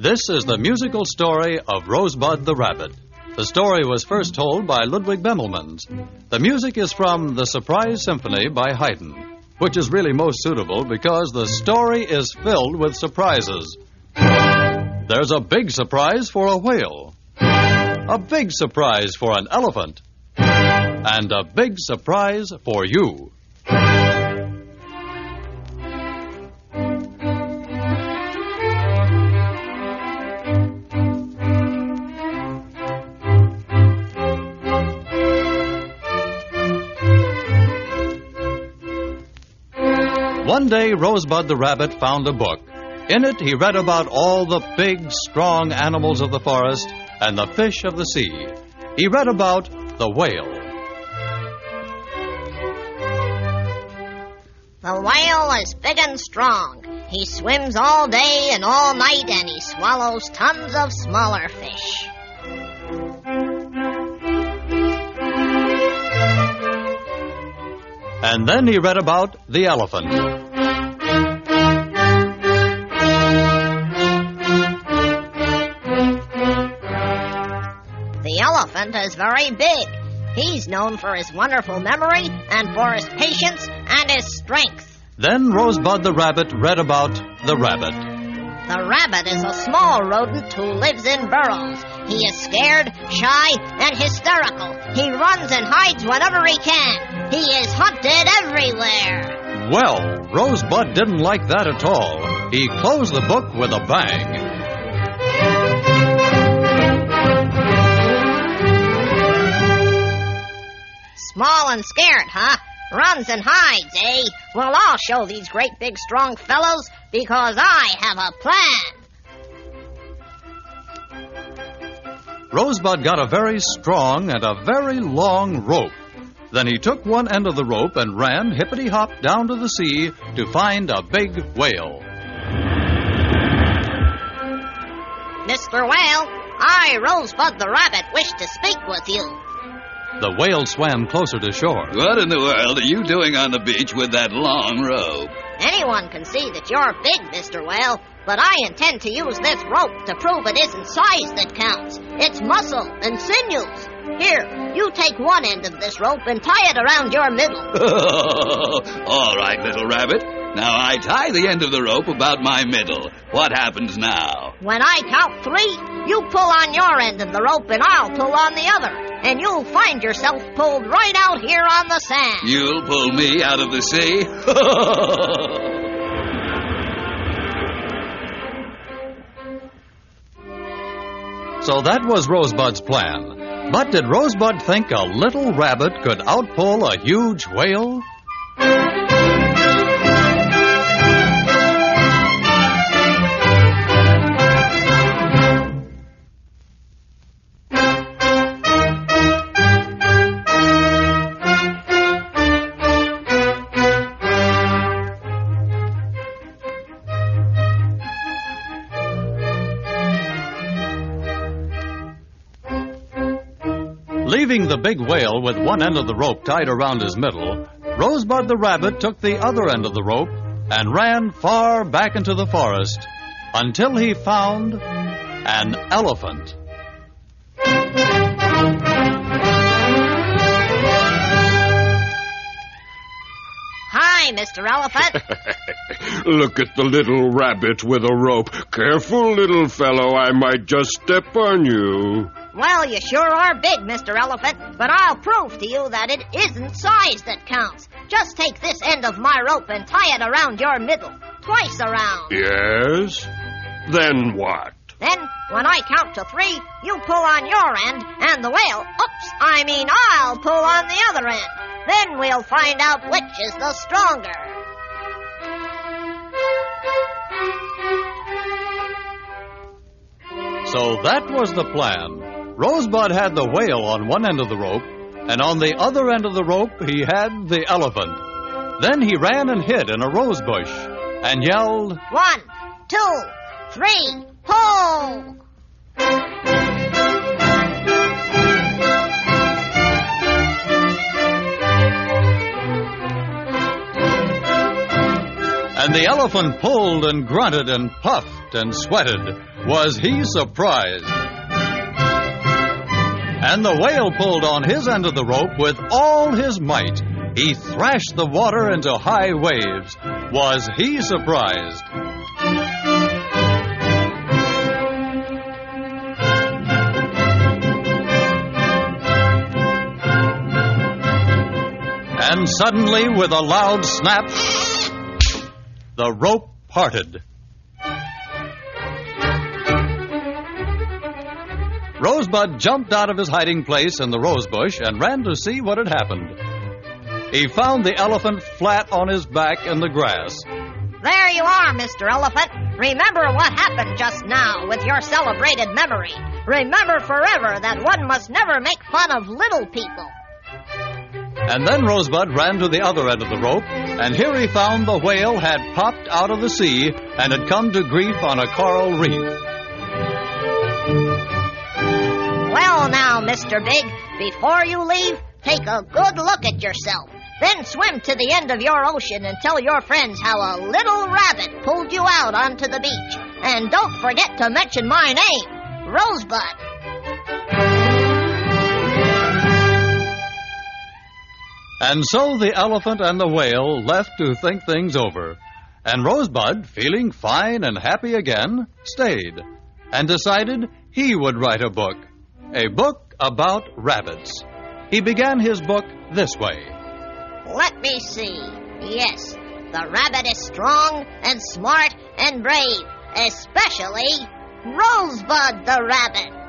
This is the musical story of Rosebud the Rabbit. The story was first told by Ludwig Bemelman. The music is from The Surprise Symphony by Haydn, which is really most suitable because the story is filled with surprises. There's a big surprise for a whale, a big surprise for an elephant, and a big surprise for you. One day, Rosebud the Rabbit found a book. In it, he read about all the big, strong animals of the forest and the fish of the sea. He read about the whale. The whale is big and strong. He swims all day and all night, and he swallows tons of smaller fish. And then he read about the elephant. The elephant is very big. He's known for his wonderful memory and for his patience and his strength. Then Rosebud the Rabbit read about the rabbit. The rabbit is a small rodent who lives in burrows. He is scared, shy, and hysterical. He runs and hides whenever he can. He is hunted everywhere. Well, Rosebud didn't like that at all. He closed the book with a bang. Small and scared, huh? Runs and hides, eh? Well, I'll show these great big strong fellows because I have a plan. Rosebud got a very strong and a very long rope. Then he took one end of the rope and ran hippity-hop down to the sea to find a big whale. Mr. Whale, I, Rosebud the Rabbit, wish to speak with you. The whale swam closer to shore. What in the world are you doing on the beach with that long rope? Anyone can see that you're big, Mr. Whale, but I intend to use this rope to prove it isn't size that counts. It's muscle and sinews. Here, you take one end of this rope and tie it around your middle. All right, little rabbit. Now I tie the end of the rope about my middle. What happens now? When I count 3, you pull on your end of the rope and I'll pull on the other. And you'll find yourself pulled right out here on the sand. You'll pull me out of the sea? So that was Rosebud's plan. But did Rosebud think a little rabbit could outpull a huge whale? Leaving the big whale with one end of the rope tied around his middle, Rosebud the Rabbit took the other end of the rope and ran far back into the forest until he found an elephant. Hi, Mr. Elephant. Look at the little rabbit with a rope. Careful, little fellow, I might just step on you. Well, you sure are big, Mr. Elephant, but I'll prove to you that it isn't size that counts. Just take this end of my rope and tie it around your middle, twice around. Yes? Then what? Then, when I count to 3, you pull on your end, and the whale, I'll pull on the other end. Then we'll find out which is the stronger. So that was the plan. Rosebud had the whale on one end of the rope, and on the other end of the rope he had the elephant. Then he ran and hid in a rose bush and yelled, 1, 2, 3, pull! And the elephant pulled and grunted and puffed and sweated. Was he surprised? And the whale pulled on his end of the rope with all his might. He thrashed the water into high waves. Was he surprised? And suddenly, with a loud snap, the rope parted. Rosebud jumped out of his hiding place in the rose bush and ran to see what had happened. He found the elephant flat on his back in the grass. There you are, Mr. Elephant. Remember what happened just now with your celebrated memory. Remember forever that one must never make fun of little people. And then Rosebud ran to the other end of the rope, and here he found the whale had popped out of the sea and had come to grief on a coral reef. Well now, Mr. Big, before you leave, take a good look at yourself. Then swim to the end of your ocean and tell your friends how a little rabbit pulled you out onto the beach. And don't forget to mention my name, Rosebud. And so the elephant and the whale left to think things over. And Rosebud, feeling fine and happy again, stayed and decided he would write a book about rabbits. He began his book this way. Let me see. Yes, the rabbit is strong and smart and brave, especially Rosebud the rabbit.